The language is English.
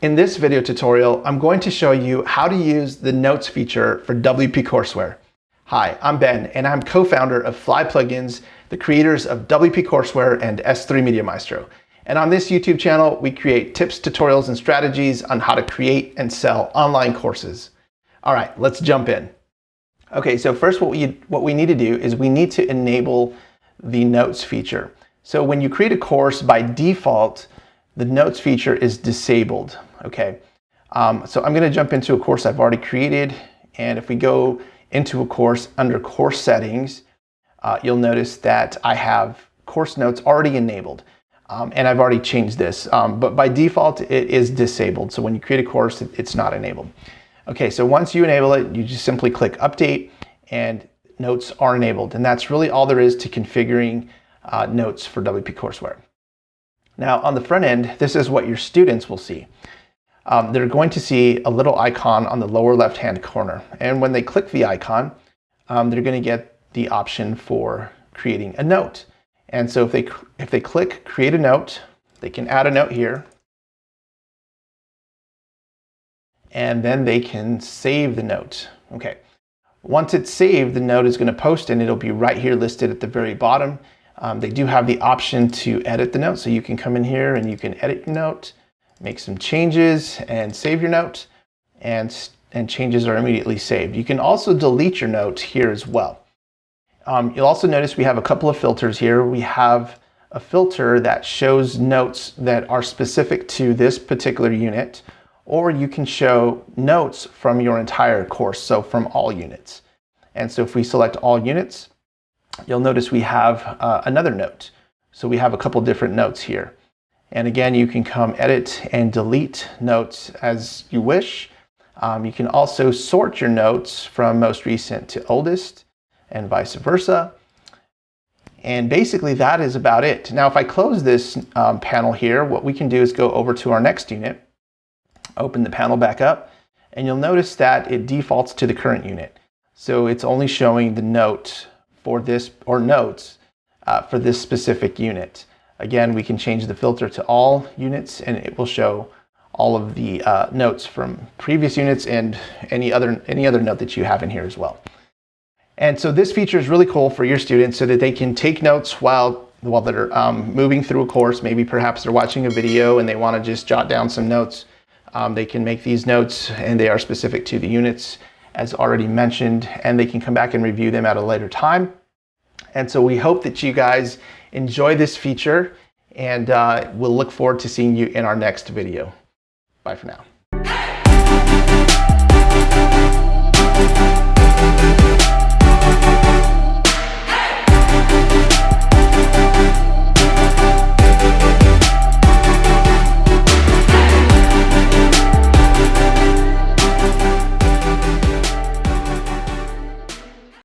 In this video tutorial, I'm going to show you how to use the Notes feature for WP Courseware. Hi, I'm Ben, and I'm co-founder of Fly Plugins, the creators of WP Courseware and S3 Media Maestro. And on this YouTube channel, we create tips, tutorials, and strategies on how to create and sell online courses. All right, let's jump in. Okay, so first what we need to do is we need to enable the Notes feature. So when you create a course, by default, the Notes feature is disabled. Okay, so I'm going to jump into a course I've already created, and if we go into a course under course settings, you'll notice that I have course notes already enabled, and I've already changed this, but by default it is disabled. So when you create a course, it's not enabled. Okay, so once you enable it, you just simply click update and notes are enabled, and that's really all there is to configuring notes for WP Courseware. Now on the front end, this is what your students will see. They're going to see a little icon on the lower left-hand corner. And when they click the icon, they're going to get the option for creating a note. And so if they click create a note, they can add a note here. And then they can save the note. Okay. Once it's saved, the note is going to post and it'll be right here listed at the very bottom. They do have the option to edit the note. So you can come in here and you can edit your note, make some changes and save your note, and changes are immediately saved. You can also delete your note here as well. You'll also notice we have a couple of filters here. We have a filter that shows notes that are specific to this particular unit, or you can show notes from your entire course, so from all units. And so if we select all units, you'll notice we have another note. So we have a couple different notes here. And again, you can come edit and delete notes as you wish. You can also sort your notes from most recent to oldest and vice versa. And basically that is about it. Now, if I close this panel here, what we can do is go over to our next unit, open the panel back up, and you'll notice that it defaults to the current unit. So it's only showing the note for this, or notes for this specific unit. Again, we can change the filter to all units and it will show all of the notes from previous units and any other note that you have in here as well. And so this feature is really cool for your students so that they can take notes while they're moving through a course. Maybe perhaps they're watching a video and they want to just jot down some notes. They can make these notes and they are specific to the units as already mentioned, and they can come back and review them at a later time. And so we hope that you guys enjoy this feature, and we'll look forward to seeing you in our next video. Bye for now.